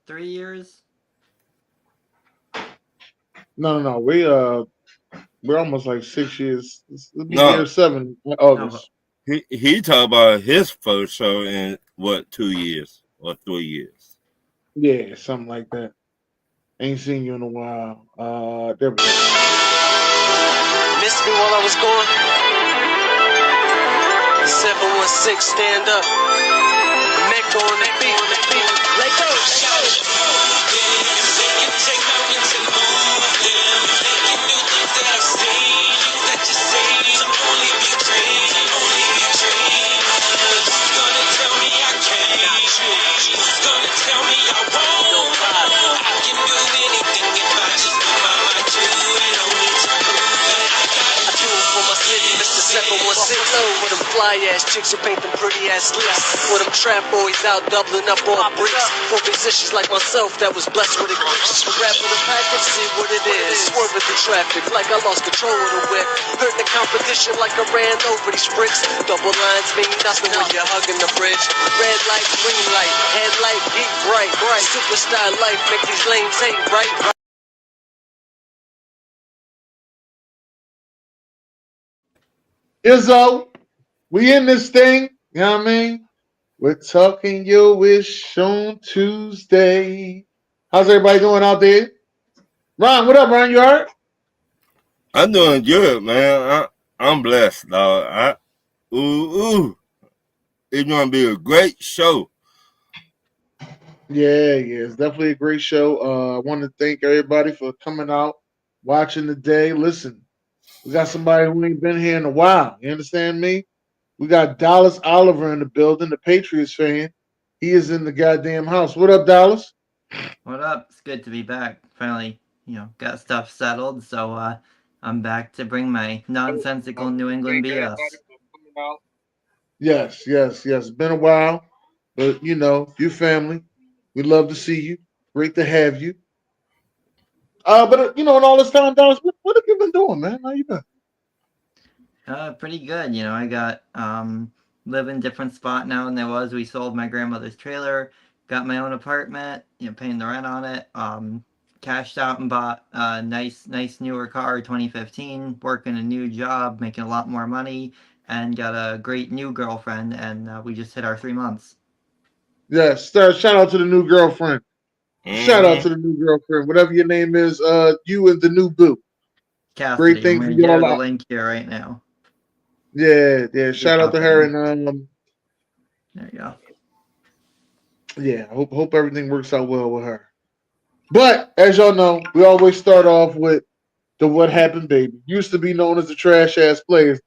3 years. No. We're almost like 6 years. It'll be year No, 7 in No, but August. he talked about his first show in what 2 years or 3 years. Yeah, something like that. Ain't seen you in a while. There we go. Missed me while I was gone. 716, stand up. Neck on the beat. Let go. Mr. 716 with them fly ass chicks who paint them pretty ass lips. With them trap boys out doubling up on bricks. For musicians like myself that was blessed with a glitch. Rap with a package, see what it is. Swerving through traffic like I lost control of the whip. Hurt the competition like I ran over these bricks. Double lines mean nothing when you're hugging the bridge. Red light, green light, headlight, heat bright. Superstar life make these lanes hate right. Izzo, we in this thing. You know what I mean? We're talking your wish on Tuesday. How's everybody doing out there? Ron, what up, Ron? You alright? I'm doing good, man. I'm blessed, dog. Ooh. It's gonna be a great show. Yeah. It's definitely a great show. I want to thank everybody for coming out, watching today. Listen, we got somebody who ain't been here in a while. You understand me? We got Dallas Oliver in the building, the Patriots fan. He is in the goddamn house. What up, Dallas? what up? It's good to be back. Finally, got stuff settled, so I'm back to bring my nonsensical New England BS. Yes. Been a while, but you family. We love to see you. Great to have you. But in all this time, Dallas, what have you been doing, man? How you been? Pretty good. I got live in different spot now than I was. We sold my grandmother's trailer, got my own apartment. Paying the rent on it. Cashed out and bought a nice newer car, 2015. Working a new job, making a lot more money, and got a great new girlfriend. And we just hit our 3 months. Yes, sir. Shout out to the new girlfriend. Shout out Mm-hmm. to the new girlfriend. Whatever your name is, you and the new boo. Great Cassidy, I'm things for going to give her y'all the out. link here right now. Yeah. You'll Shout out to pop her in. and There you go. yeah. Hope everything works out well with her. But as y'all know, we always start off with the "What Happened, Baby." Used to be known as the trash ass players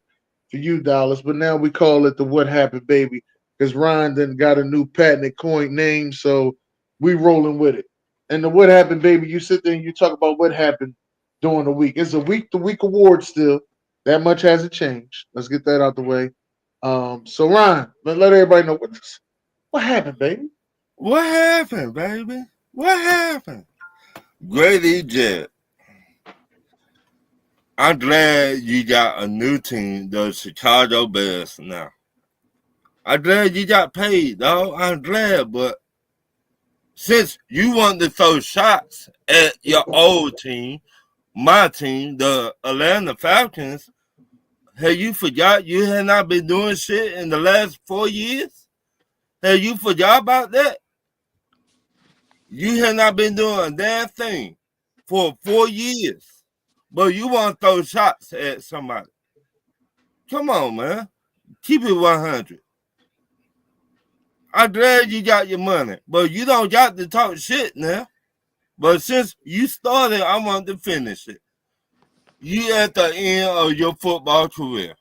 for you, Dallas, but now we call it the "What Happened, Baby" because Ryan then got a new patented coin name, so we rolling with it. And the "What Happened, Baby," you sit there and you talk about what happened during the week. It's a week-to-week award still. That much hasn't changed. Let's get that out the way. So Ryan, let everybody know what happened, baby. What happened, baby? What happened? Grady Jet. I'm glad you got a new team, the Chicago Bears now. I'm glad you got paid, dog. I'm glad, but since you want to throw shots at your old team, my team, the Atlanta Falcons, have you forgot you had not been doing shit in the last 4 years? Have you forgot about that? You have not been doing a damn thing for 4 years, but you want to throw shots at somebody. Come on, man. Keep it 100. I'm glad you got your money, but you don't got to talk shit now. But since you started, I want to finish it. You at the end of your football career.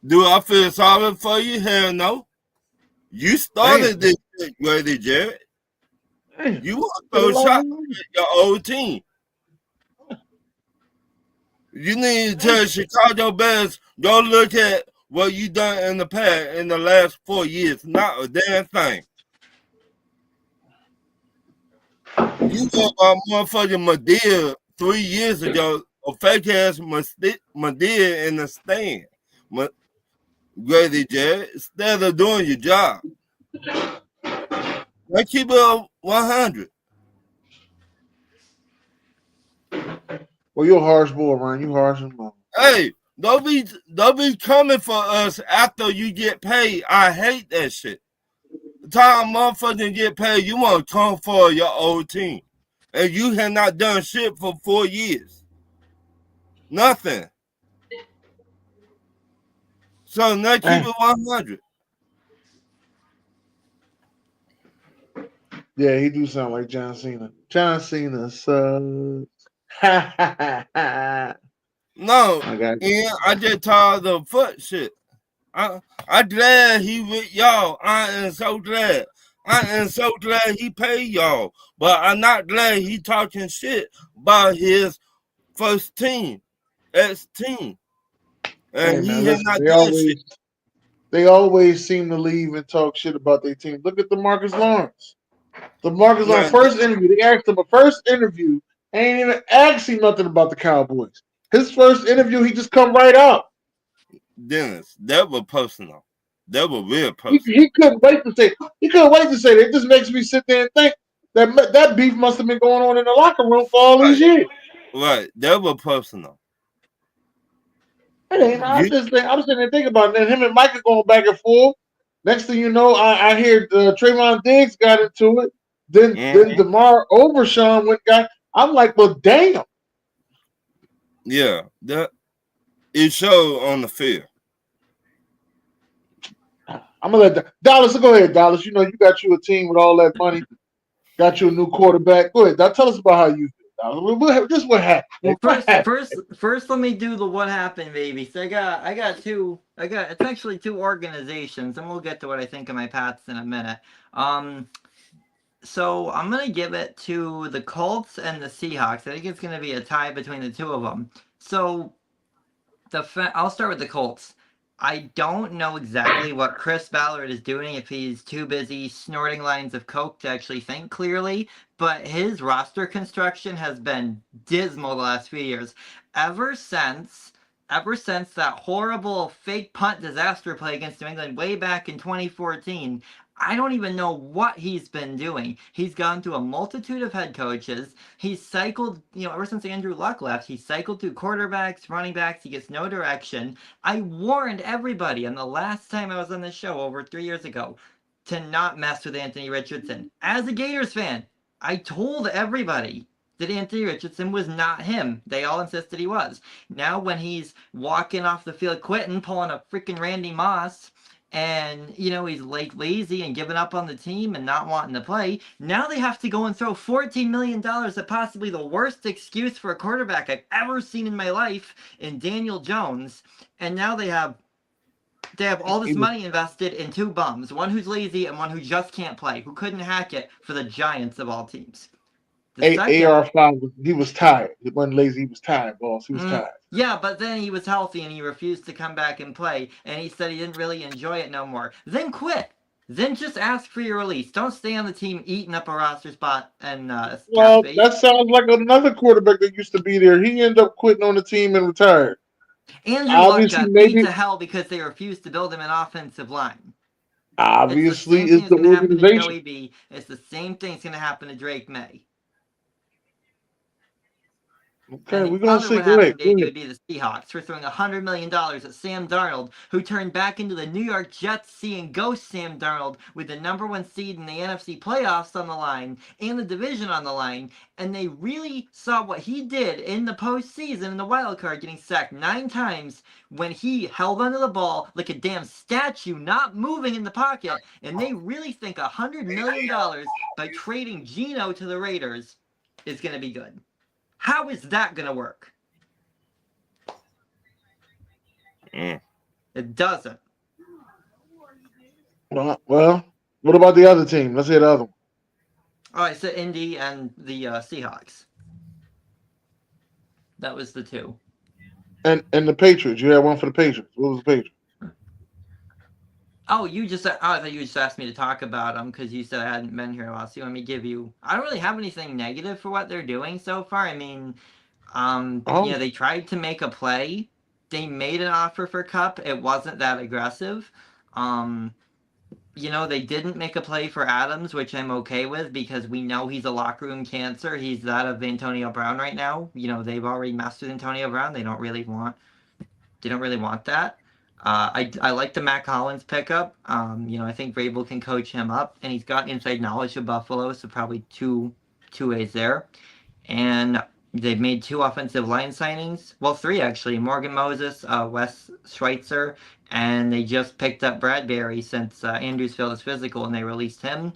Do I feel sorry for you? Hell no. You Damn, started this shit, Grady Jarrett. damn. You want to Did a throw lot shots of at your old team. You need to tell Chicago Bears, go look at what you done in the past in the last 4 years. Not a damn thing. You got a motherfucking Madea 3 years ago, a fake ass Madea in the stand. Grady Jarrett, instead of doing your job. Let's keep it 100. Well, you're a harsh boy, Ryan. You harsh and long. Hey, don't be coming for us after you get paid. I hate that shit. The time motherfuckers get paid, you want to come for your old team. And you have not done shit for 4 years. Nothing. So now keep it 100. Yeah, he do sound like John Cena. John Cena sucks. Ha ha ha ha. No, I got you. and I just tired of foot shit. I glad he with y'all. I am so glad. I am so glad he paid y'all. But I'm not glad he talking shit about his first team, ex team. Hey And he man, had listen, not done shit. they always seem to leave and talk shit about their team. Look at DeMarcus Lawrence. DeMarcus Lawrence Man, first interview. They asked him a first interview. Ain't even asked him nothing about the Cowboys. His first interview, he just come right out. Dennis, that was personal. That was real He, personal. he couldn't wait to say. He couldn't wait to say that. It just makes me sit there and think that beef must have been going on in the locker room for all these Right, years. right. That was personal. It ain't. You, I'm sitting there thinking about it. And him and Mike are going back and forth. Next thing you know, I hear Trayvon Diggs got into it. Then mm-hmm. DeMar Overshawn went got. I'm like, well, damn. Yeah, that it showed on the field. I'm gonna let Dallas go ahead. Dallas, you know you got you a team with all that money. Got you a new quarterback. Go ahead. Now tell us about how you feel. Dallas. Just what happened. Well, What first, happened? first, first, let me do the what happened, baby. So it's actually two organizations, and we'll get to what I think of my Pats in a minute. Um, so I'm gonna give it to the Colts and the Seahawks. I think it's gonna be a tie between the two of them. So I'll start with the Colts. I don't know exactly what Chris Ballard is doing if he's too busy snorting lines of coke to actually think clearly, but his roster construction has been dismal the last few years. Ever since ever since that horrible fake punt disaster play against New England way back in 2014, I don't even know what he's been doing. He's gone through a multitude of head coaches. He's cycled, ever since Andrew Luck left, he's cycled through quarterbacks, running backs. He gets no direction. I warned everybody on the last time I was on this show over 3 years ago to not mess with Anthony Richardson. As a Gators fan, I told everybody that Anthony Richardson was not him. They all insisted he was. Now, when he's walking off the field quitting, pulling a freaking Randy Moss, and he's like lazy and giving up on the team and not wanting to play. Now they have to go and throw $14 million at possibly the worst excuse for a quarterback I've ever seen in my life in Daniel Jones. And now they have all this money invested in two bums, one who's lazy and one who just can't play, who couldn't hack it for the Giants of all teams. The second AR5, he was tired. He wasn't lazy. He was tired, boss. He was tired. Yeah, but then he was healthy and he refused to come back and play, and he said he didn't really enjoy it no more. Then quit. Then just ask for your release. Don't stay on the team eating up a roster spot and cap Well, space. that sounds like another quarterback that used to be there. He ended up quitting on the team and retired. Andrew Luck Obviously, got beat maybe to hell because they refused to build him an offensive line. It's the obviously same thing is that's the going to happen to organization. Joey B. It's the same thing that's going to happen to Drake May. Okay, And the we're gonna other see. what Go ahead. happened, Go baby, ahead. would be the Seahawks for throwing $100 million at Sam Darnold, who turned back into the New York Jets, seeing ghost Sam Darnold with the #1 seed in the NFC playoffs on the line and the division on the line. And they really saw what he did in the postseason in the wild card, getting sacked 9 times when he held onto the ball like a damn statue, not moving in the pocket. And they really think $100 million by trading Geno to the Raiders is going to be good. How is that going to work? It doesn't. Well, what about the other team? Let's hear the other one. All right, so Indy and the Seahawks. That was the two. And the Patriots. You had one for the Patriots. What was the Patriots? Oh, I thought you just asked me to talk about them because you said I hadn't been here in a while. So you want me to give you? I don't really have anything negative for what they're doing so far. I mean, Oh, they tried to make a play. They made an offer for Cup. It wasn't that aggressive. Um, They didn't make a play for Adams, which I'm okay with because we know he's a locker room cancer. He's that of Antonio Brown right now. They've already messed with Antonio Brown. They don't really want that. I like the Matt Collins pickup. I think Vrabel can coach him up, and he's got inside knowledge of Buffalo, so probably two ways there. And they've made two offensive line signings. Well, three actually. Morgan Moses, Wes Schweitzer, and they just picked up Bradbury since Andrews failed his physical and they released him.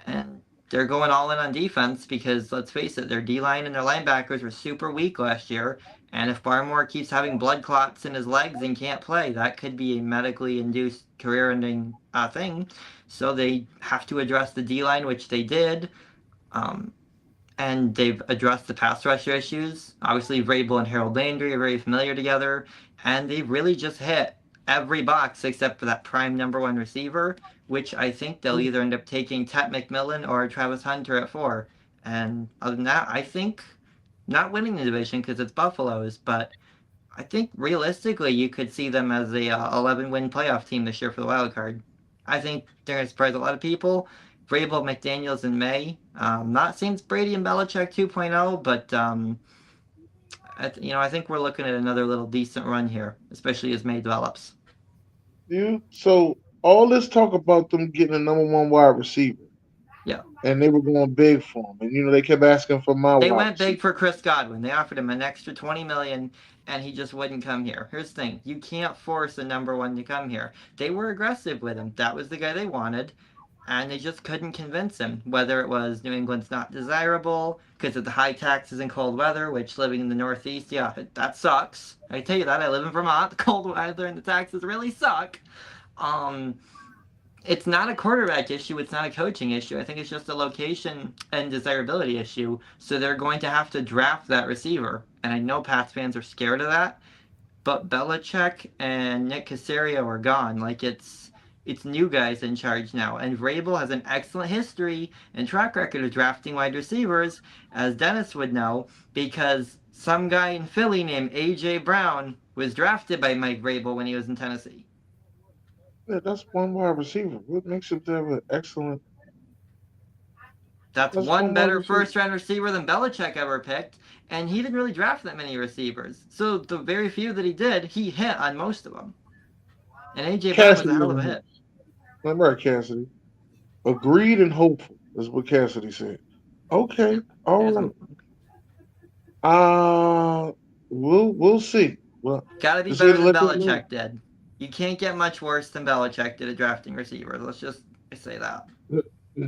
And they're going all in on defense because let's face it, their D line and their linebackers were super weak last year. And if Barmore keeps having blood clots in his legs and can't play, that could be a medically induced career ending thing. So they have to address the D line, which they did. Um, and they've addressed the pass rusher issues. Obviously, Vrabel and Harold Landry are very familiar together, and they've really just hit every box except for that prime number one receiver, which I think they'll either end up taking Tet McMillan or Travis Hunter at 4. And other than that, I think not winning the division because it's Buffalo's, but I think realistically you could see them as a 11-win playoff team this year for the wild card. I think they're going to surprise a lot of people. Vrabel, McDaniels, in May. Not Saints Brady and Belichick 2.0, but I think we're looking at another little decent run here, especially as May develops. Yeah. So all this talk about them getting a number one wide receiver, Yeah, and they were going big for him, and they kept asking for my they wide went receiver. big for Chris Godwin. They offered him an extra 20 million, and he just wouldn't come here. Here's the thing: you can't force a number one to come here. They were aggressive with him. That was the guy they wanted. And they just couldn't convince him. Whether it was New England's not desirable because of the high taxes and cold weather, which living in the Northeast, yeah, that sucks. I tell you that. I live in Vermont. The cold weather and the taxes really suck. Um, it's not a quarterback issue. It's not a coaching issue. I think it's just a location and desirability issue. So they're going to have to draft that receiver. And I know Pats fans are scared of that, but Belichick and Nick Caserio are gone. Like it's new guys in charge now, and Vrabel has an excellent history and track record of drafting wide receivers, as Dennis would know, because some guy in Philly named AJ Brown was drafted by Mike Vrabel when he was in Tennessee. Yeah, that's one wide receiver. What makes him have an excellent? That's That's one one wide better receiver. first round receiver than Belichick ever picked, and he didn't really draft that many receivers. So the very few that he did, he hit on most of them. And AJ Brown was a Cassidy hell in of the a hit. house. Remember Cassidy? Agreed and hopeful is what Cassidy said. Okay, all There's right. a We'll see. Well, Gotta be just here better to than let people know. Belichick did. You can't get much worse than Belichick did at drafting receivers. Let's just say that.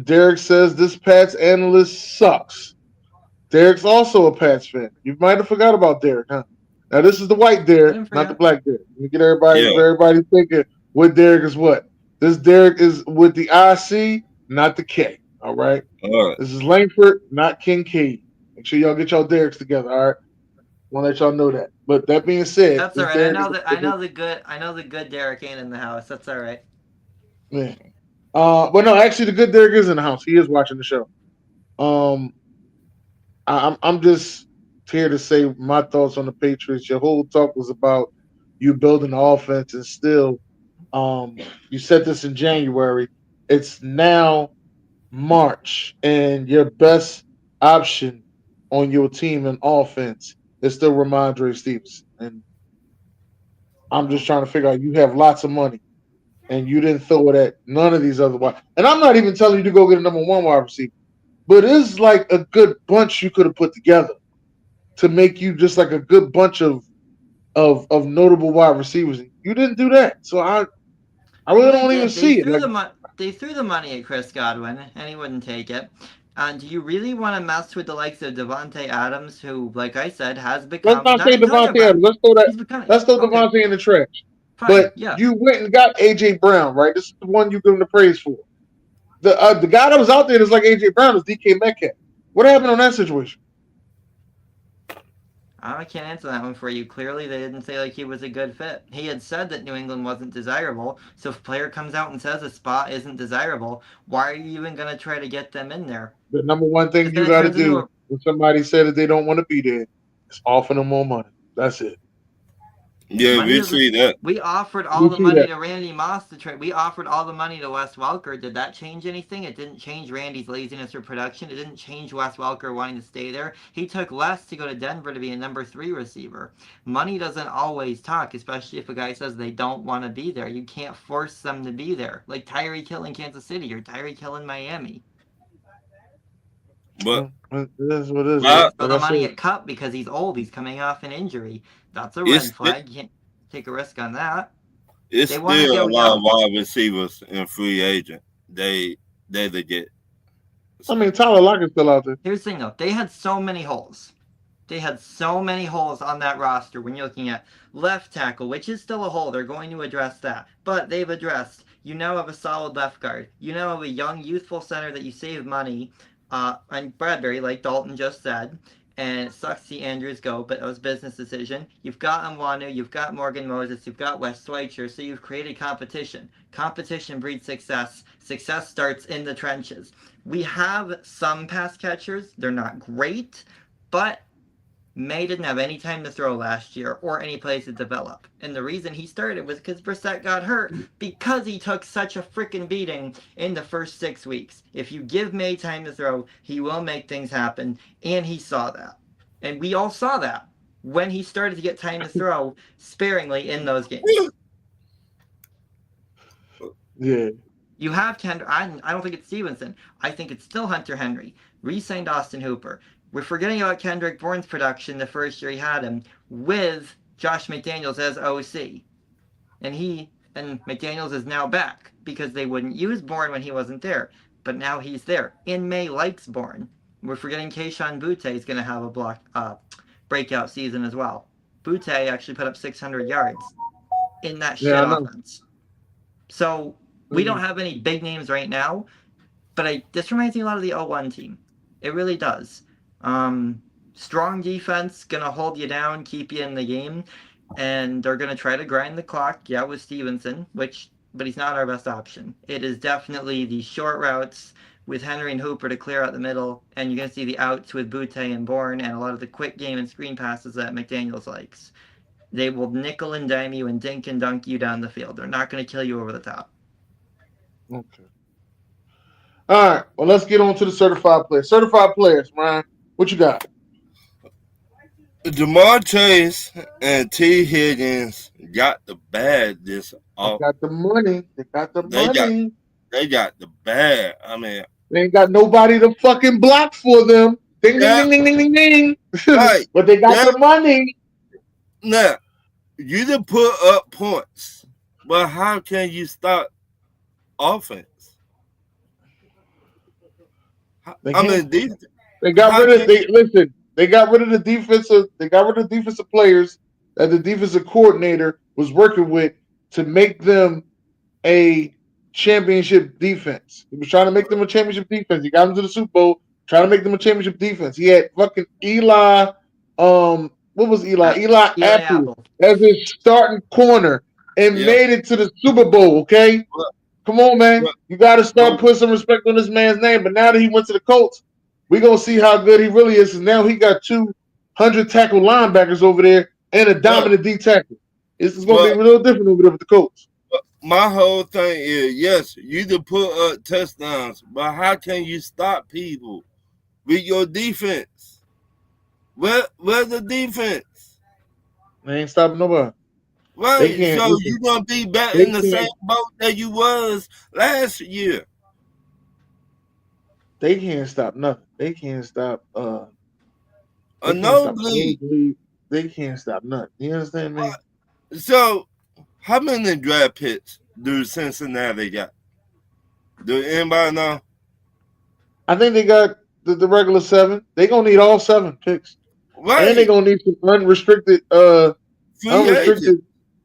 Derek says this Pats analyst sucks. Derek's also a Pats fan. You might have forgot about Derek, huh? Now this is the white I Derek, didn't not the forget. black Derek. Let me get everybody, Yeah. so everybody thinking what Derek is what. This Derek is with the IC, not the K. All right. All right. This is Langford, not Kincaid. Make sure y'all get y'all Dereks together. All right. Want to let y'all know that. But that being said, That's all this right. I Derek know is that. I know the good Derek ain't in the house. That's all right. man. But no, actually, the good Derek is in the house. He is watching the show. Um, I'm just here to say my thoughts on the Patriots. Your whole talk was about you building the offense, and still, um, you said this in January. It's now March, and your best option on your team in offense is still Ramondre Stevenson. And I'm just trying to figure out you have lots of money, and you didn't throw it at none of these other wide. And I'm not even telling you to go get a number one wide receiver, but it's like a good bunch you could have put together to make you just like a good bunch of notable wide receivers. You didn't do that, so I Well, really they don't even did. They see it. threw Like the mo- they threw the money at Chris Godwin, and he wouldn't take it. Do you really want to mess with the likes of Devonte Adams, who, like I said, has let's become not not say Antonio Devontae Adams. Brown? Let's throw that. He's becoming Let's throw okay. Devontae in the trash. Fine. But Yeah. you went and got AJ Brown, right? This is the one you give him the praise for. The guy that was out there that's like AJ Brown is DK Metcalf. What happened on that situation? I can't answer that one for you. Clearly, they didn't say like he was a good fit. He had said that New England wasn't desirable. So if a player comes out and says a spot isn't desirable, why are you even gonna try to get them in there? The number one thing Because then you it got to turns into do a when somebody said that they don't want to be there is offer them more money. That's it. Yeah, Money we doesn't. see that. We offered all We the see money that. to Randy Moss to trade. We offered all the money to Wes Welker. Did that change anything? It didn't change Randy's laziness or production. It didn't change Wes Welker wanting to stay there. He took less to go to Denver to be a number 3 receiver. Money doesn't always talk, especially if a guy says they don't want to be there. You can't force them to be there. Like Tyreek Hill in Kansas City or Tyreek Hill in Miami. But It is what it is. I, For Like the I money said, at Cup because he's old. He's coming off an injury. That's a red it's flag. You can't take a risk on that. it's They wanted still Joe a lot of Young. wide receivers in free agent. They legit. I So mean, Tyler Lockett's still out there. Here's the thing though, they had so many holes. They had so many holes on that roster when you're looking at left tackle, which is still a hole. They're going to address that. But they've addressed, you now have a solid left guard. You now have a young, youthful center that you save money on Bradbury, like Dalton just said. And it sucks to see Andrews go, but it was a business decision. You've got Nwanu, you've got Morgan Moses, you've got Wes Schweitzer, so you've created competition. Competition breeds success. Success starts in the trenches. We have some pass catchers. They're not great, but May didn't have any time to throw last year or any place to develop. And the reason he started was because Brissett got hurt because he took such a freaking beating in the first 6 weeks. If you give May time to throw, he will make things happen. And he saw that. And we all saw that when he started to get time to throw sparingly in those games. Yeah. You have Kendrick. I don't think it's Stevenson. I think it's still Hunter Henry. Re-signed Austin Hooper. We're forgetting about Kendrick Bourne's production the first year he had him with Josh McDaniels as OC. And McDaniels is now back because they wouldn't use Bourne when he wasn't there. But now he's there. And May likes Bourne. We're forgetting Kayshon Boutte is going to have a breakout season as well. Boutte actually put up 600 yards in that shit Yeah, I know. offense. So we don't have any big names right now, but this reminds me a lot of the 0-1 team. It really does. Strong defense, gonna hold you down, keep you in the game, and they're gonna try to grind the clock. Yeah, with Stevenson, but he's not our best option. It is definitely the short routes with Henry and Hooper to clear out the middle, and you're gonna see the outs with Boutte and Bourne, and a lot of the quick game and screen passes that McDaniels likes. They will nickel and dime you and dink and dunk you down the field. They're not gonna kill you over the top. Okay. All right. Well, let's get on to the certified players. Certified players, Ryan. What you got? Jamar Chase and T. Higgins got the bad this They off. got the money. They got the They got money. they got the bad. I mean, They ain't got nobody to fucking block for them. Ding, ding, yeah, ding, ding, ding, ding, ding. right. But they got Yeah. the money. Now you done put up points, but how can you stop offense? They I can't. mean, They got how rid of. can They listen. They got rid of the defensive. They got rid of the defensive players that the defensive coordinator was working with to make them a championship defense. He was trying to make them a championship defense. He got them to the Super Bowl, trying to make them a championship defense. He had fucking Eli. What was Eli? Eli Eli Apple Apple. as his starting corner and yeah, made it to the Super Bowl. Okay, but, come on, man. but, You got to start but, putting some respect on this man's name. But now that he went to the Colts, we gonna see how good he really is. And now he got 200 tackle linebackers over there and a but, dominant D tackle. This is gonna be but a little different over there with the Colts. my whole thing is, yes, you can put up touchdowns, but how can you stop people with your defense? Where's the defense? They ain't stopping nobody. They Right, can't. so Listen, you're gonna be back they in the same can't. boat that you was last year. They can't stop nothing. They can't stop. A They can't stop the nosebleed. nosebleed. They can't stop nothing. You understand me? So, how many draft picks do Cincinnati got? Do anybody know? I think they got the regular 7. They gonna need all 7 picks, and they Right, gonna need some free agent. unrestricted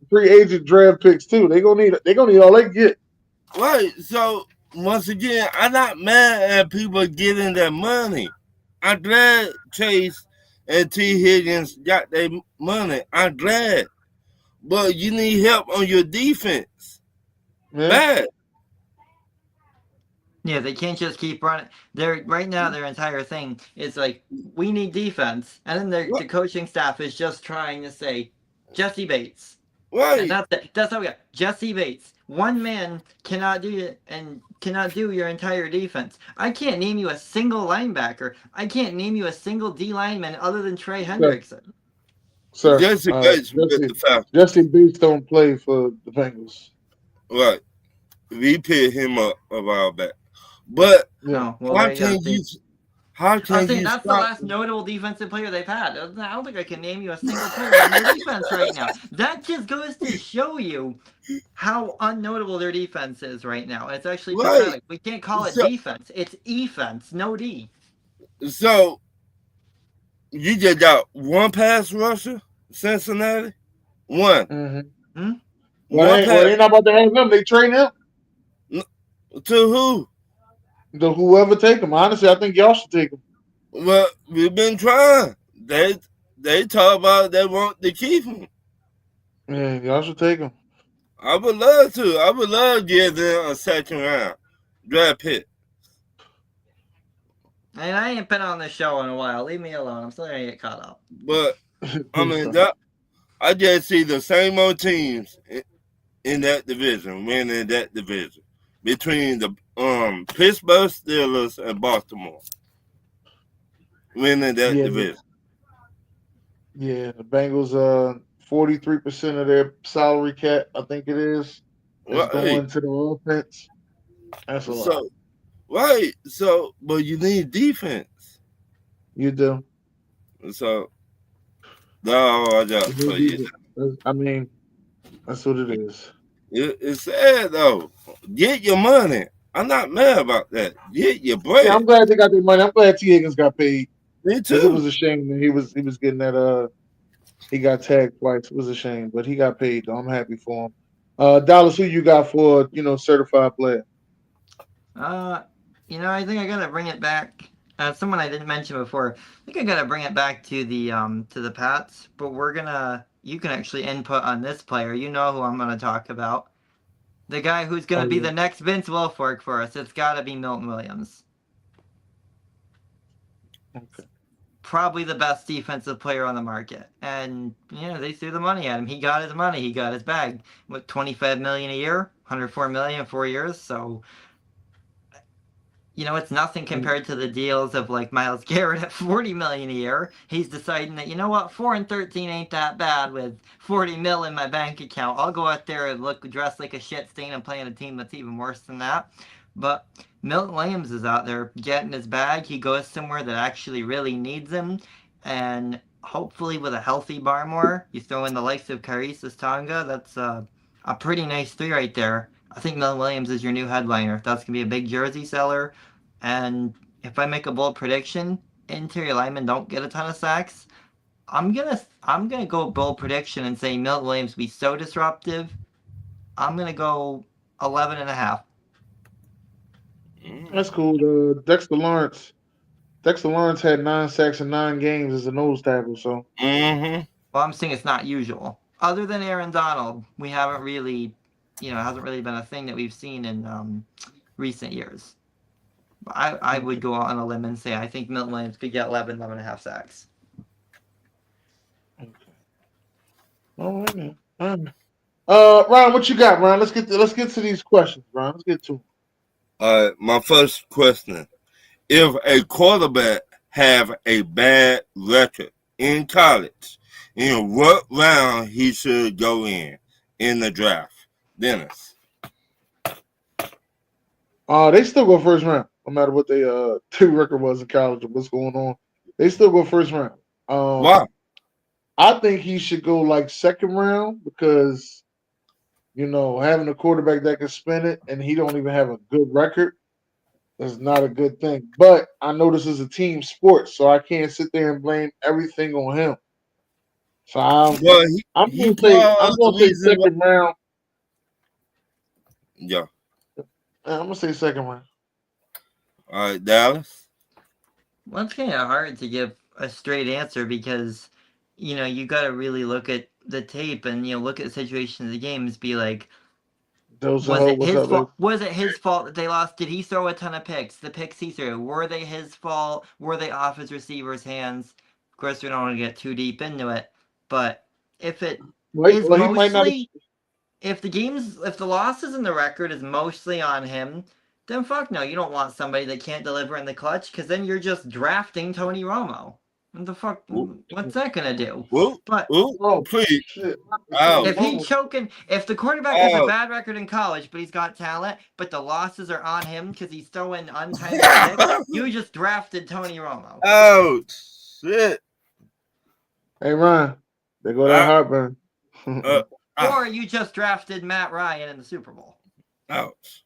free agent draft picks too. They gonna need all they get. Right, so once again, I'm not mad at people getting their money. I'm glad Chase and T. Higgins got their money. I'm glad. But you need help on your defense. Yeah. Bad. Yeah, they can't just keep running. They're right now. Their entire thing is like, we need defense, and then the coaching staff is just trying to say, Jesse Bates, And Right. that's how we got Jesse Bates. One man cannot do it and cannot do your entire defense. I can't name you a single linebacker. I can't name you a single D lineman other than Trey Sir, Hendrickson. sir, Jesse Bates with Jesse the Falcons. Jesse Beats don't play for the Bengals. Right. We picked him up a while back. But Yeah. Oh, well, how there you go. can See, you how I'm can saying you that's the stop last him? notable defensive player they've had. I don't think I can name you a single player on their defense right now. That just goes to show you how unnotable their defense is right now. It's actually Right. pathetic. We can't call it So defense. It's offense, no D. so you just got one pass rusher, Cincinnati? One. Mm-hmm. Hmm? One Well, pass they not about to have him. They train him. to who? The whoever take him. Honestly, I think y'all should take him. Well, we've been trying. They talk about they want to keep him. Yeah, y'all should take him. I would love to. I would love to give them a second round draft pick. And I ain't been on this show in a while. Leave me alone. I'm still gonna get caught up. But I mean that I just see the same old teams in that division winning that division between the Pittsburgh Steelers and Baltimore winning that Yeah, division. yeah. The Bengals, 43% of their salary cap, I think it is Right. going to the offense. That's a lot. So right. So but you need defense. You do. So no, I got You for need you. defense. I mean, that's what it is. It's sad though. Get your money. I'm not mad about that. Get your Yeah, bread. I'm glad they got their money. I'm glad T. Higgins got paid Me because it was too. a shame that he was getting that he got tagged twice. It was a shame, but he got paid though. I'm happy for him. Dallas, who you got for certified player? Uh, I think I gotta bring it back. Someone I didn't mention before. I think I gotta bring it back to the Pats. But you can actually input on this player. You know who I'm gonna talk about. The guy who's Oh gonna be yeah. the next Vince Wilfork for us. It's gotta be Milton Williams. Okay. Probably the best defensive player on the market. And they threw the money at him. He got his money. He got his bag. With 25 million a year, 104 million in 4 years. So it's nothing Mm, compared to the deals of like Miles Garrett at 40 million a year. He's deciding that what, 4 and 13 ain't that bad with 40 mil in my bank account. I'll go out there and look dressed like a shit stain and play on a team that's even worse than that. But Milton Williams is out there getting his bag. He goes somewhere that actually really needs him, and hopefully with a healthy Barmore, you throw in the likes of Karisis Tonga. That's a pretty nice three right there. I think Milton Williams is your new headliner. That's gonna be a big jersey seller. And if I make a bold prediction, interior linemen don't get a ton of sacks. I'm gonna go bold prediction and say Milton Williams will be so disruptive. I'm gonna go 11 and a half. that's cool. Dexter Lawrence. Dexter Lawrence had 9 sacks in 9 games as a nose tackle. So Mm-hmm. Well, I'm saying it's not usual. Other than Aaron Donald, we haven't really, it hasn't really been a thing that we've seen in recent years. I would okay. go on a limb and say I think Milton Williams could get 11 and a half sacks. Okay. All right, man. All right. Ron, what you got, Ron? Let's get to these questions, Ron. Let's get to them. My first question: if a quarterback have a bad record in college, in what round he should go in the draft? Dennis. They still go first round, no matter what they their record was in college or what's going on. They still go first round. Why? I think he should go like second round because having a quarterback that can spin it and he don't even have a good record is not a good thing. But I know this is a team sport, so I can't sit there and blame everything on him. So Well, I'm he gonna say part I'm of the gonna say reason why. second round. Yeah. I'm gonna say second round. All right, Dallas. Well, it's kind of hard to give a straight answer because, you got to really look at the tape and, look at the situation of the games, be like, Those was it what's his up, baby? fault? Was it his fault that they lost? Did he throw a ton of picks? The picks he threw, were they his fault? Were they off his receiver's hands? Of course, we don't want to get too deep into it, but if it is Well, he might not. mostly if the losses in the record is mostly on him, then fuck no, you don't want somebody that can't deliver in the clutch, because then you're just drafting Tony Romo. What the fuck? What's that gonna do? Whoop, But whoop, Oh please. shit! Ouch. if the quarterback has a bad record in college, but he's got talent, but the losses are on him because he's throwing untimely picks, you just drafted Tony Romo. Ouch. Shit. Hey Ryan, there go that heartburn. Or you just drafted Matt Ryan in the Super Bowl. Ouch.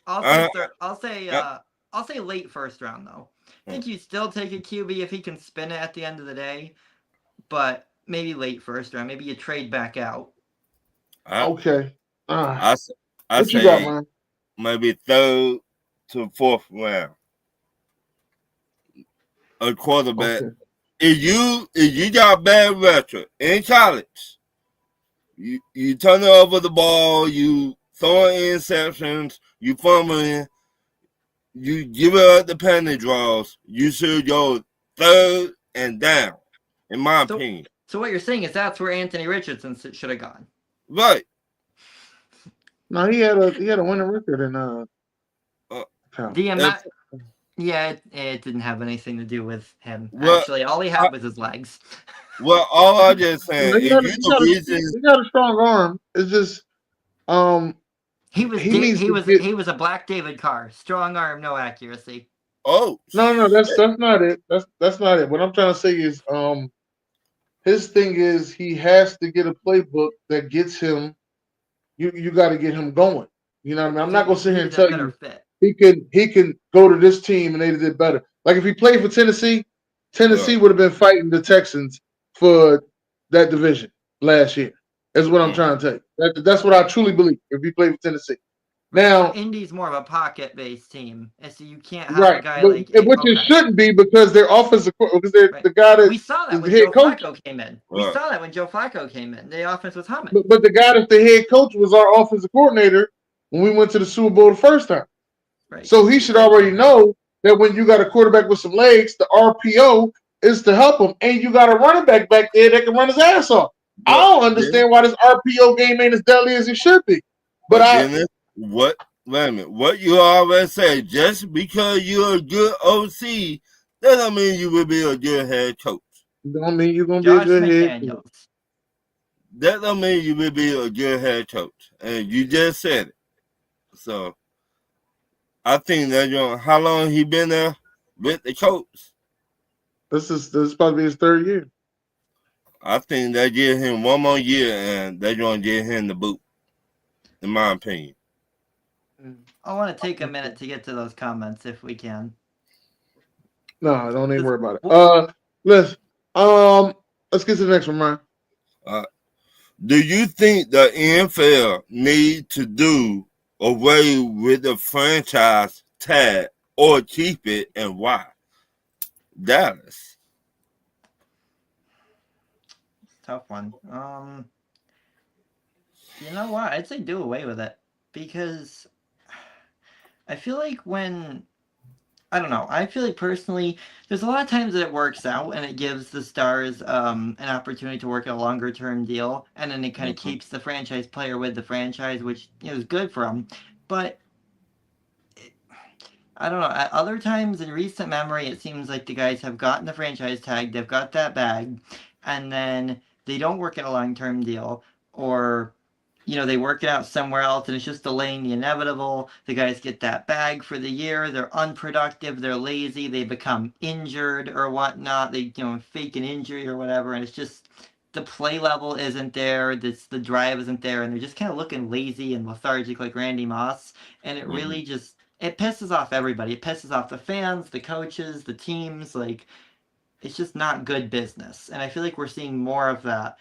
I'll say late first round though. I think you still take a QB if he can spin it at the end of the day, but maybe late first round. Maybe you trade back out. Okay. I What say you got, man? maybe third to fourth round. A quarterback. Okay. If you got bad record in college, you turn over the ball, you throwing interceptions, you fumbling, you give up the penalty draws, you should go third and down, in my opinion. So what you're saying is that's where Anthony Richardson should have gone. Right. No, he had a winning record in Yeah, it didn't have anything to do with him. Actually, all he had was his legs. Well, all I just saying, he got a strong arm. It's just he was a Black David Carr. Strong arm, no accuracy. Oh no, that's not it. That's not it. What I'm trying to say is his thing is he has to get a playbook that gets him. You got to get him going. You know what I mean? I'm not gonna sit here and tell you he can go to this team and they did better. Like if he played for Tennessee would have been fighting the Texans for that division last year. That's what I'm trying to tell you. That's what I truly believe. If he played for Tennessee, now Indy's more of a pocket-based team, and so you can't have a guy like it shouldn't be because their offensive because they're the guy that we saw that when Joe Flacco came in. We saw that when Joe Flacco came in. The offense was humming. But the guy that's the head coach was our offensive coordinator when we went to the Super Bowl the first time. Right. So he should already know that when you got a quarterback with some legs, the RPO is to help him, and you got a running back there that can run his ass off. I don't understand why this RPO game ain't as deadly as it should be. Wait a minute. What you always say, just because you're a good OC, that don't mean you will be a good head coach. Don't mean you're gonna be a good head coach. That don't mean you will be a good head coach. And you just said it. So I think that how long he been there with the coach? This is probably his third year. I think they give him one more year and they're gonna give him the boot, in my opinion. I want to take a minute to get to those comments if we can. No, don't even worry about it. Let's get to the next one, Ryan. Do you think the NFL need to do away with the franchise tag or keep it, and why? Dallas. Tough one. You know what? I'd say do away with it because I feel like I feel like personally, there's a lot of times that it works out and it gives the stars an opportunity to work a longer term deal, and then it kind of keeps the franchise player with the franchise, which is good for them. But I don't know. At other times in recent memory, it seems like the guys have gotten the franchise tag, they've got that bag, and then they don't work in a long term deal, or they work it out somewhere else and it's just delaying the inevitable. The guys get that bag for the year. They're unproductive. They're lazy. They become injured or whatnot. They, fake an injury or whatever. And it's just the play level isn't there. The drive isn't there. And they're just kind of looking lazy and lethargic like Randy Moss. And it really it pisses off everybody. It pisses off the fans, the coaches, the teams. Like, it's just not good business. And I feel like we're seeing more of that.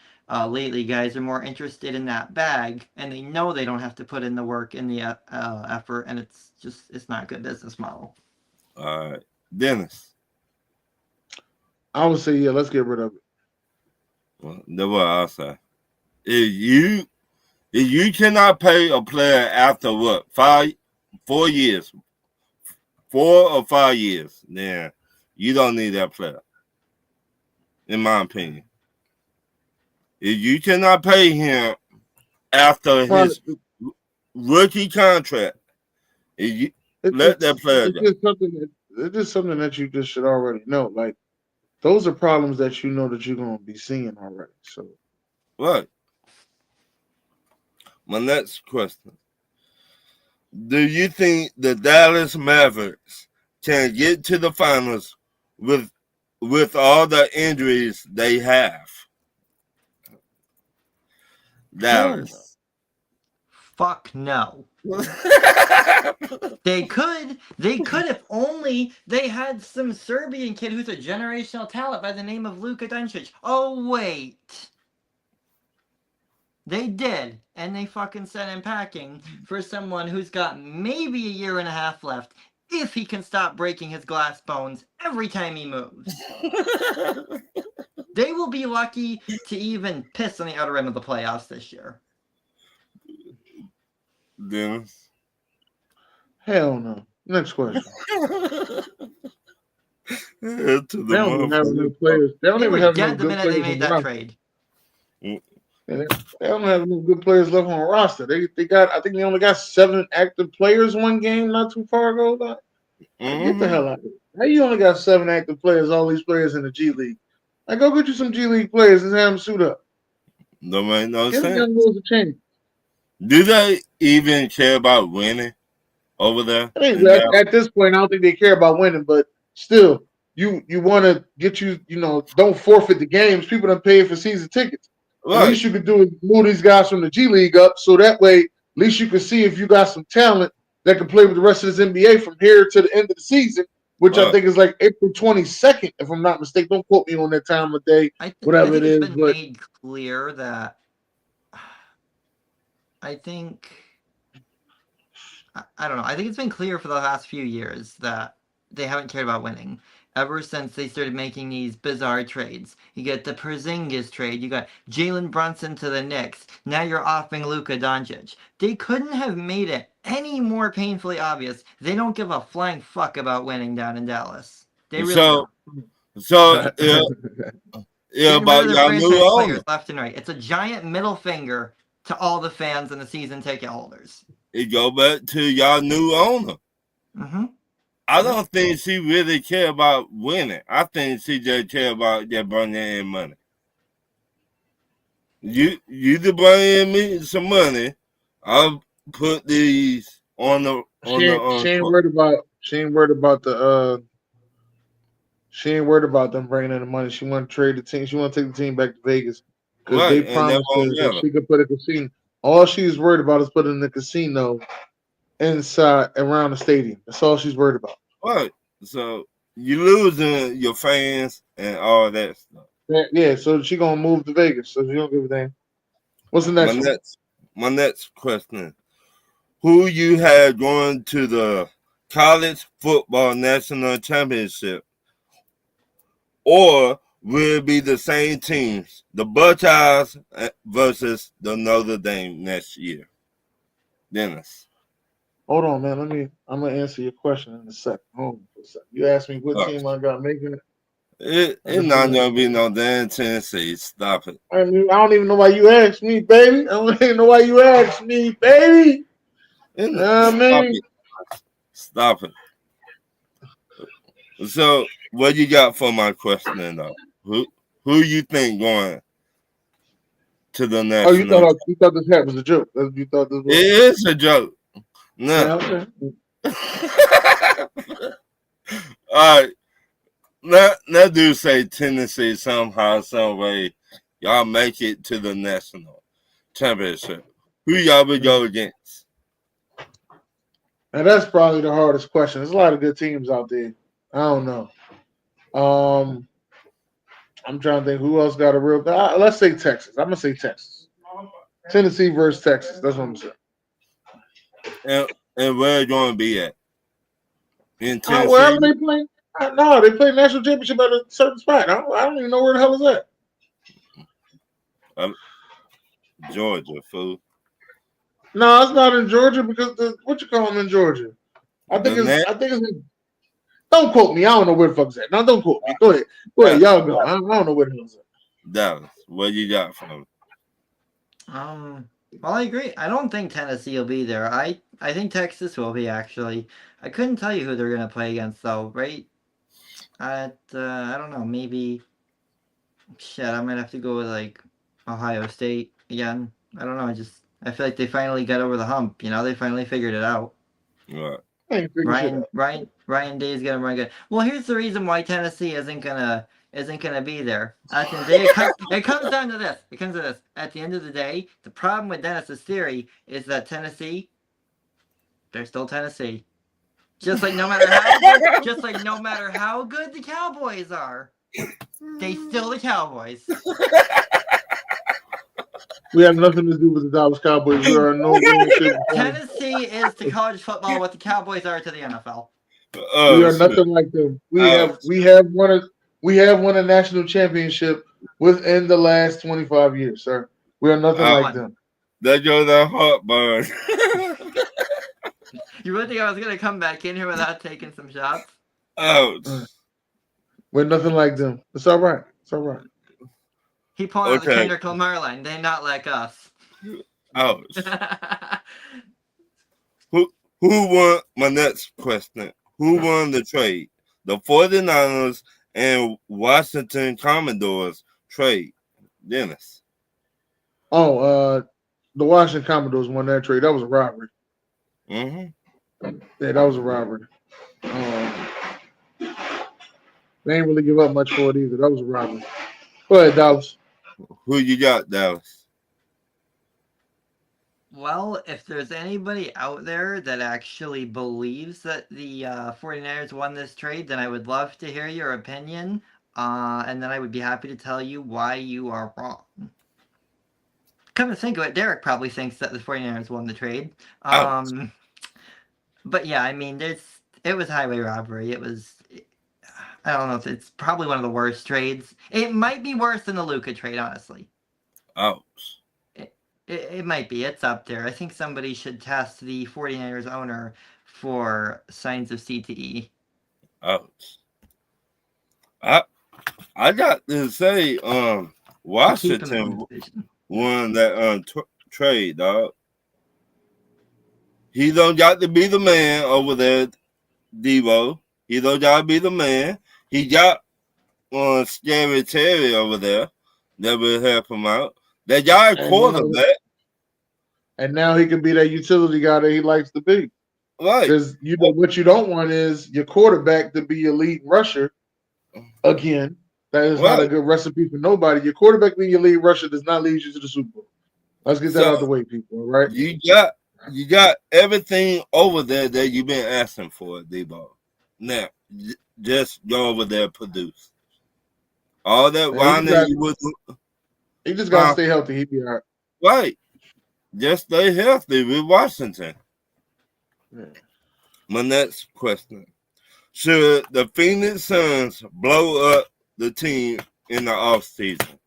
Lately, guys are more interested in that bag, and they know they don't have to put in the work and the effort, and it's not a good business model. All right, Dennis. I would say let's get rid of it. Well, that's what I'll say. If you cannot pay a player after 4 years, 4 or 5 years, then you don't need that player. In my opinion. If you cannot pay him after his rookie contract, let that player go. It's just something that you just should already know. Like, those are problems that you know that you're going to be seeing already. So, Right. My next question. Do you think the Dallas Mavericks can get to the finals with all the injuries they have? Dallas. Fuck no. They could if only they had some Serbian kid who's a generational talent by the name of Luka Doncic. Oh wait. They did, and they fucking sent him packing for someone who's got maybe a year and a half left if he can stop breaking his glass bones every time he moves. They will be lucky to even piss on the outer rim of the playoffs this year. Dennis? Hell no. Next question. They don't even have enough players. They don't They even were have dead enough the good minute they players on made the that roster. trade. They don't have enough good players left on the roster. They got, I think they only got 7 active players one game not too far ago. Like, get the hell out of here. How you only got 7 active players, all these players in the G League? Like, go get you some G League players and have them suit up. Don't make no Give sense. them goals a chance. Do they even care about winning over there? I mean, at this point, I don't think they care about winning, but still, you want to get don't forfeit the games. People done paid for season tickets. Right. The least you could do is move these guys from the G League up, so that way, at least you can see if you got some talent that can play with the rest of this NBA from here to the end of the season, which I think is like April 22nd, if I'm not mistaken. Don't quote me on that time of day, whatever it is. It's been made clear that I think I don't know. I think it's been clear for the last few years that they haven't cared about winning. Ever since they started making these bizarre trades. You get the Porzingis trade. You got Jalen Brunson to the Knicks. Now you're offering Luka Doncic. They couldn't have made it any more painfully obvious. They don't give a flying fuck about winning down in Dallas. They really don't. About y'all new owner. Left and right. It's a giant middle finger to all the fans and the season ticket holders. It go back to y'all new owner. Mm-hmm. I don't think she really care about winning. I think she just care about bringing in money. You to bring in me some money. I'll put these on the. She ain't worried about them bringing in the money. She want to trade the team. She want to take the team back to Vegas because they promised her that she could put a casino. All she's worried about is putting the casino inside around the stadium. That's all she's worried about. Right. So you losing your fans and all that stuff. Yeah. So she gonna move to Vegas. So she don't give a damn. What's the next one? My next question: who you had going to the college football national championship, or will it be the same teams, the Buckeyes versus the Notre Dame next year? Dennis. Hold on, man. I'm gonna answer your question in a second. Hold on for a second. You asked me what team I got making it. It's not gonna be no damn Tennessee. Stop it. I don't even know why you asked me, baby. I don't even know why you asked me, baby. Stop it. So, what you got for my question though? Who you think going to the national? Oh, you thought this hat was a joke? You thought this was? It is a joke. No. Yeah, okay. All right. That dude say Tennessee somehow, some way, y'all make it to the national championship. Who y'all would go against? And that's probably the hardest question. There's a lot of good teams out there. I don't know. I'm trying to think who else got a real. Let's say Texas. I'm gonna say Texas. Tennessee versus Texas. That's what I'm saying. And where it going to be at? In Tennessee? Wherever they play. No, they play national championship at a certain spot. I don't even know where the hell is that. Georgia, fool. No, it's not in Georgia because what you call them in Georgia? I think it's. Don't quote me. I don't know where the fuck it's at. No, don't quote me. Go ahead. Y'all go. I don't know where the hell it's at. Dallas. What you got from Well, I agree. I don't think Tennessee will be there. I think Texas will be actually. I couldn't tell you who they're gonna play against though, right? I don't know. Maybe shit. I might have to go with like Ohio State again. I don't know. I feel like they finally got over the hump. You know, they finally figured it out. Right. I ain't figure shit out. Ryan Day's gonna run good. Well, here's the reason why Tennessee isn't gonna be there. At the end of the day, it comes down to this. It comes to this. At the end of the day, the problem with Dennis's theory is that Tennessee, they're still Tennessee. Just like no matter how good the Cowboys are, they still the Cowboys. We have nothing to do with the Dallas Cowboys. We are no way, shape, or form. Tennessee is to college football what the Cowboys are to the NFL. We are nothing like them. We have won a national championship within the last 25 years, sir. We are nothing like them. That goes that heartburn. You really think I was gonna come back in here without taking some shots? Ouch. We're nothing like them. It's all right. It's all right. He pulled out the Kendrick Lamar line. They not like us. Ouch. Who won? My next question. Who won the trade? The 49ers and Washington Commodores trade. Dennis. Oh, the Washington Commodores won that trade. That was a robbery. Mm-hmm. Yeah, that was a robbery. They ain't really give up much for it either. That was a robbery. Go ahead, Dallas. Who you got, Dallas? Well, if there's anybody out there that actually believes that the 49ers won this trade, then I would love to hear your opinion. And then I would be happy to tell you why you are wrong. Come to think of it, Derek probably thinks that the 49ers won the trade. But yeah, I mean, it was highway robbery. I don't know if it's probably one of the worst trades. It might be worse than the Luka trade, honestly. Ouch. It might be. It's up there. I think somebody should test the 49ers owner for signs of CTE. Ouch. I got to say, Washington won that trade, dog. He don't got to be the man over there, Devo. He don't got to be the man. He got Scary Terry over there that will help him out. They got a quarterback. And now he can be that utility guy that he likes to be. Right. Because what you don't want is your quarterback to be your lead rusher again. That is not a good recipe for nobody. Your quarterback being your lead rusher does not lead you to the Super Bowl. Let's get that out of the way, people. All right. You got everything over there that you've been asking for, D-Ball. Now, just go over there and produce. All that whining you would do. He just got to stay healthy. He'd be all right. Right. Just stay healthy with Washington. Yeah. My next question. Should the Phoenix Suns blow up the team in the offseason?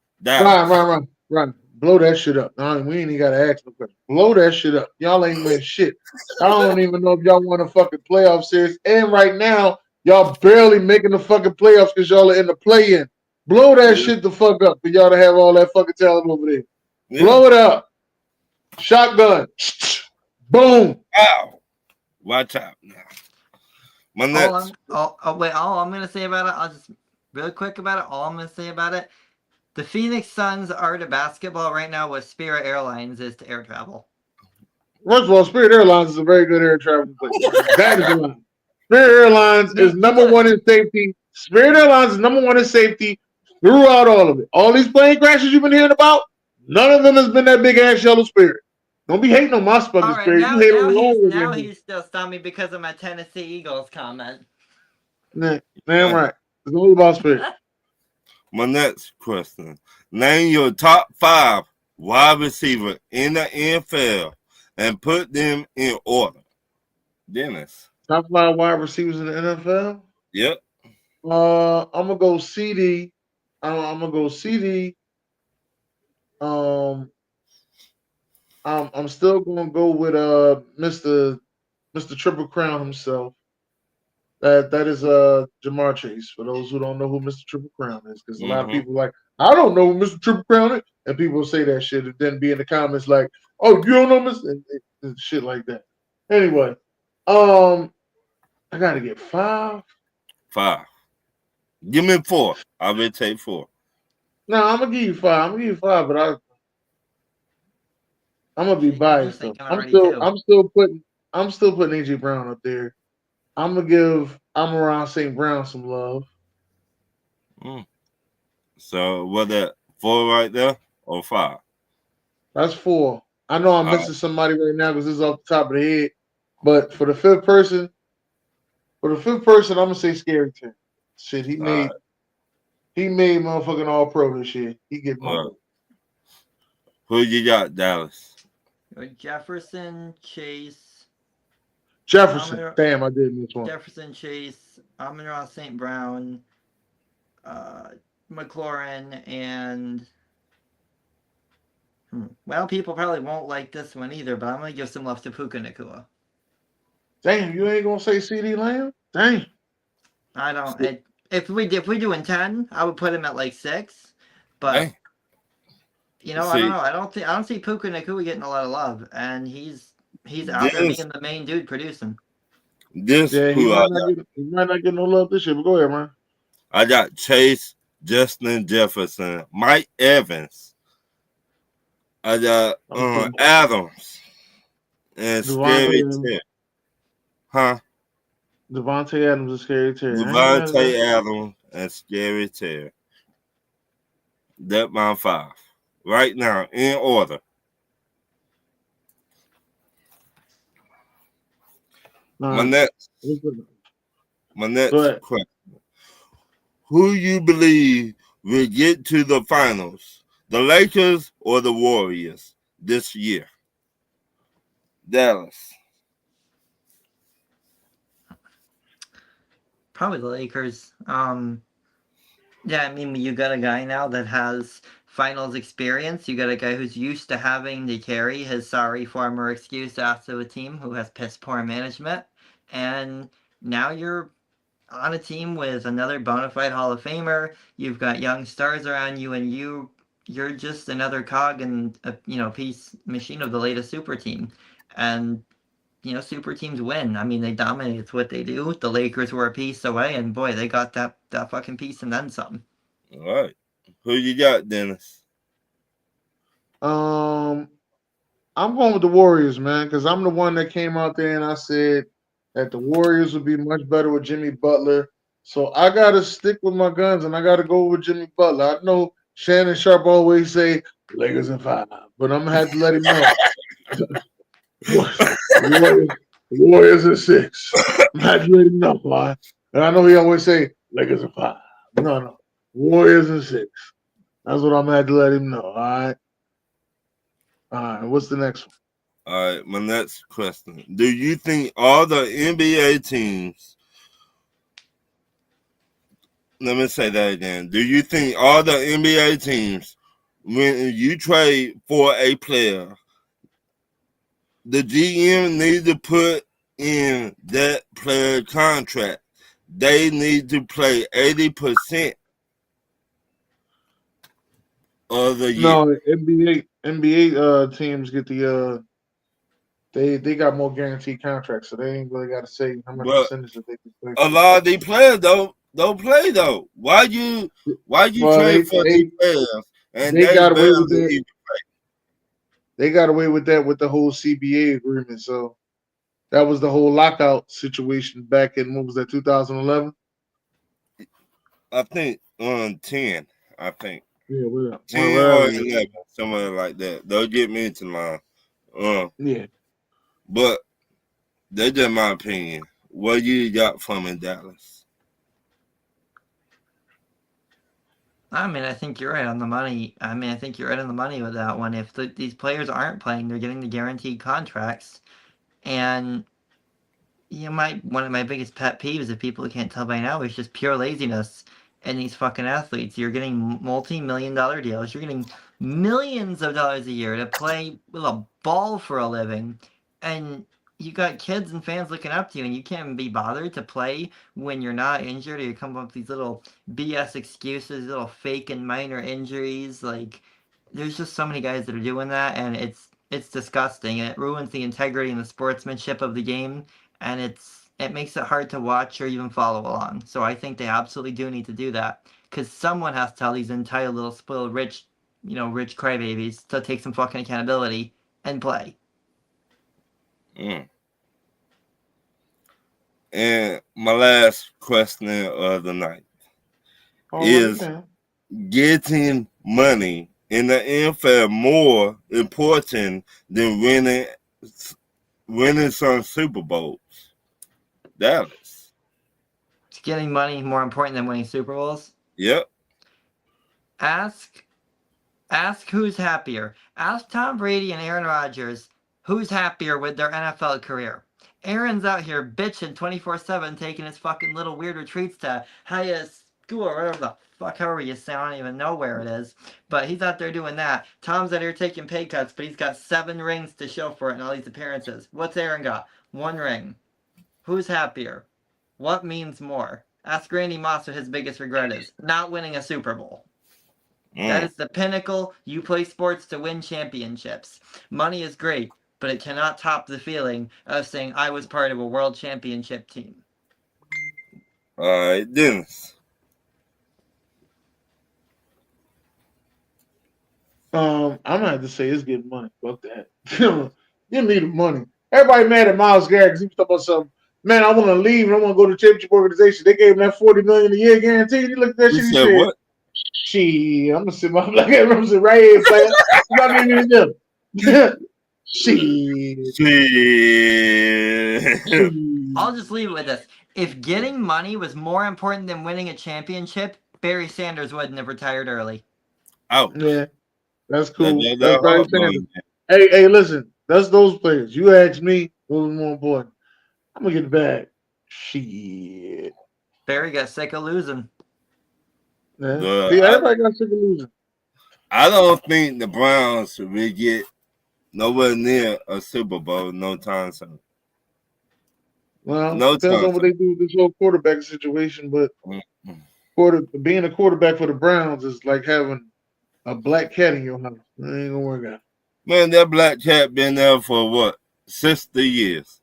Run. Blow that shit up. We ain't even got to ask no question. Blow that shit up. Y'all ain't win shit. I don't even know if y'all want a fucking playoff series. And right now, y'all barely making the fucking playoffs because y'all are in the play-in. Blow that shit the fuck up for y'all to have all that fucking talent over there. Yeah. Blow it up. Shotgun. Boom. Ow. Watch out now. My next. All I'm going to say about it, I'll just really quick about it. All I'm going to say about it, the Phoenix Suns are to basketball right now what Spirit Airlines is to air travel. First of all, Spirit Airlines is a very good air travel place. That is the line. Spirit Airlines is number one in safety. Spirit Airlines is number one in safety throughout all of it. All these plane crashes you've been hearing about, none of them has been that big ass yellow Spirit. Don't be hating on my fucking Spirit. You hate on now he's still stunned me because of my Tennessee Eagles comment. Damn right. It's all about Spirit. My next question. Name your top 5 wide receiver in the NFL and put them in order. Dennis. Top 5 wide receivers in the NFL? Yep. I'm gonna go CD. I'm gonna go CD. I'm still gonna go with Mr. Triple Crown himself. That is Jamar Chase. For those who don't know who Mr. Triple Crown is, because a lot of people like I don't know Mr. Triple Crown it. And people say that shit and then be in the comments like, oh, you don't know Mr. And shit like that. Anyway, I gotta get 5. 5. Give me 4. I will take 4. No, I'm gonna give you 5. I'm gonna give you 5, but I'm gonna be I was biased though. thinking already too. I'm still putting AJ Brown up there. I'm gonna give Amon-Ra St. Brown some love. Mm. So what that 4 right there or 5? That's 4. I know I'm All right. missing somebody right now because this is off the top of the head. But for the fifth person, I'm gonna say Scary Terry. Shit, he All right. made motherfucking all pro this year. He get my All right. vote. Who you got, Dallas? Jefferson, Chase, Jefferson. Amon, Damn, I did miss one. Jefferson, Chase, Amon-Ra St. Brown, uh, McLaurin, and well, people probably won't like this one either, but I'm gonna give some love to Puka Nakua. Damn, you ain't gonna say CD Lamb? Damn. I don't. If we doing 10, I would put him at like 6, but Hey, I don't see, know. I don't see Puka Nakua getting a lot of love, and he's out there this being the main dude producing. this Yeah, who I got. he might not get no love this year, but go ahead, man. I got Chase, Justin Jefferson, Mike Evans. I got Okay. Adams and Devontae Scary Adams. Terry. Huh? Devontae Adams is Scary Terry. I ain't mad at that. Devontae Adams and Scary Terry. That my 5. Right now, in order. My Nah, next go ahead. question. Who you believe will get to the finals? The Lakers or the Warriors this year? Dallas. Probably the Lakers. Yeah, I mean, you got a guy now that has finals experience. You got a guy who's used to having to carry his sorry former excuse after a team who has piss poor management. And now you're on a team with another bona fide Hall of Famer. You've got young stars around you, and you're just another cog in a piece machine of the latest super team. And super teams win. I mean, they dominate. It's what they do. The Lakers were a piece away, and boy, they got that fucking piece and then some. All right. Who you got, Dennis? Um, I'm going with the Warriors, man, because I'm the one that came out there and I said that the Warriors would be much better with Jimmy Butler. So I gotta stick with my guns and I gotta go with Jimmy Butler. I know Shannon Sharp always say Lakers in 5, but I'm gonna have to let him know. Warriors in 6. I'm gonna have to let him know, why. And I know he always say Lakers in 5. No. Warriors in 6. That's what I'm gonna have to let him know. All right. All right. What's the next one? All right, my next question. Do you think all the NBA teams, let me say that again. Do you think all the NBA teams, when you trade for a player, the GM needs to put in that player contract? They need to play 80% of the year. No, NBA teams get the they got more guaranteed contracts, so they ain't really got to say how much But percentage that they can play a for. lot of these players don't play though. Why you Well, trade for these players and they they got away with barely that. even They got away with that with the whole CBA agreement. So that was the whole lockout situation back in what was that 2011? I think on 10, I think. Yeah, 10 or whatever. 11, somewhere like that. Don't get me into line. Yeah. But that's just my opinion. What you got from in Dallas? I mean, I think you're right on the money. I mean, I think you're right on the money with that one. If these players aren't playing, they're getting the guaranteed contracts. And one of my biggest pet peeves, if people can't tell by now, is just pure laziness in these fucking athletes. You're getting multi-million-dollar deals. You're getting millions of dollars a year to play with a ball for a living, and you got kids and fans looking up to you, and you can't be bothered to play when you're not injured, or you come up with these little BS excuses, little fake and minor injuries. Like, there's just so many guys that are doing that, and it's disgusting, and it ruins the integrity and the sportsmanship of the game, and it makes it hard to watch or even follow along. So I think they absolutely do need to do that, because someone has to tell these entitled little spoiled rich, rich crybabies to take some fucking accountability and play. And my last question of the night is getting money in the NFL more important than winning some Super Bowls? Dallas. Is getting money more important than winning Super Bowls? Yep. Ask who's happier. Ask Tom Brady and Aaron Rodgers who's happier with their NFL career. Aaron's out here bitching 24/7, taking his fucking little weird retreats to high school or whatever the fuck, however you say, I don't even know where it is. But he's out there doing that. Tom's out here taking pay cuts, but he's got 7 rings to show for it in all these appearances. What's Aaron got? 1 ring. Who's happier? What means more? Ask Randy Moss what his biggest regret is. Not winning a Super Bowl. That is the pinnacle. You play sports to win championships. Money is great, but it cannot top the feeling of saying I was part of a world championship team. All right, Dennis. I'm gonna have to say it's getting money. Fuck that. Give me the money. Everybody mad at Myles Garrett because he was talking about something. Man, I want to leave and I want to go to championship organization. They gave him that $40 million a year guarantee. You look at that shit. He said, "What? Shit, I'm gonna sit my black ass. I'm gonna sit right here, player. You got me in the Shit. I'll just leave it with this. If getting money was more important than winning a championship, Barry Sanders wouldn't have retired early. Ouch. Yeah, that's cool. That That's Barry hard Sanders. going. Hey, listen. That's those players. You asked me what was more important. I'm gonna get the bag. Shit. Barry got sick of losing. Yeah. See, everybody got sick of losing. I don't think the Browns will get nowhere near a Super Bowl no time soon. Well, depends on what they do with this whole quarterback situation, but being a quarterback for the Browns is like having a black cat in your house. It ain't gonna work out. Man, that black cat been there for what? 60 years.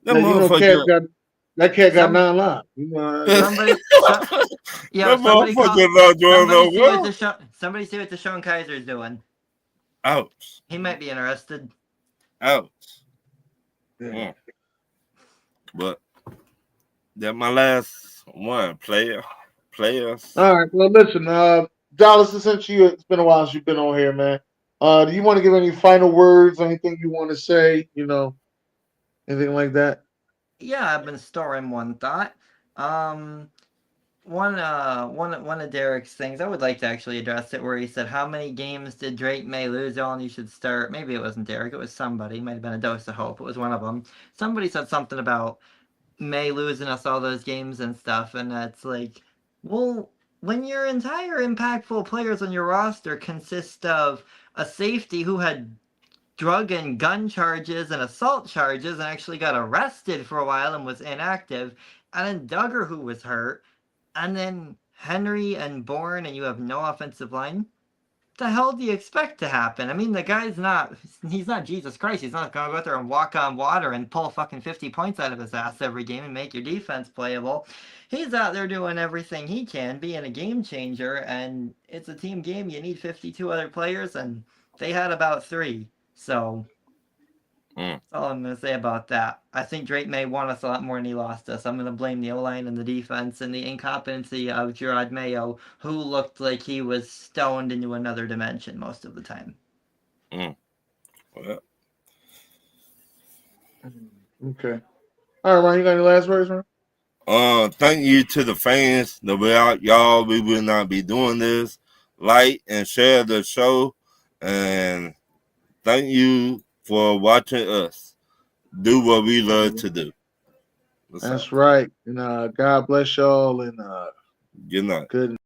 That cat got 9 lives. Somebody see what Deshaun Kaiser's doing. Ouch. He might be interested. Ouch. Yeah. But that's my last one, players. All right. Well, listen, Dallas, since it's been a while since you've been on here, man. Do you want to give any final words? Anything you want to say? Anything like that? Yeah, I've been storing one thought. One of Derek's things, I would like to actually address it, where he said, how many games did Drake May lose on you should start? Maybe it wasn't Derek, it was somebody. It might have been a dose of hope. It was one of them. Somebody said something about May losing us all those games and stuff, and it's like, well, when your entire impactful players on your roster consist of a safety who had drug and gun charges and assault charges and actually got arrested for a while and was inactive, and then Duggar who was hurt, and then Henry and Bourne, and you have no offensive line. What the hell do you expect to happen? I mean, the guy's he's not Jesus Christ. He's not going to go out there and walk on water and pull fucking 50 points out of his ass every game and make your defense playable. He's out there doing everything he can, being a game changer, and it's a team game. You need 52 other players, and they had about 3. So that's all I'm going to say about that. I think Drake May won us a lot more than he lost us. I'm going to blame the O-line and the defense and the incompetency of Gerard Mayo, who looked like he was stoned into another dimension most of the time. Well. Okay. All right, Ryan, you got any last words, man? Thank you to the fans. Without y'all, we would not be doing this. Like and share the show, and thank you for watching us do what we love to do. That's right. And God bless y'all, and good night. Good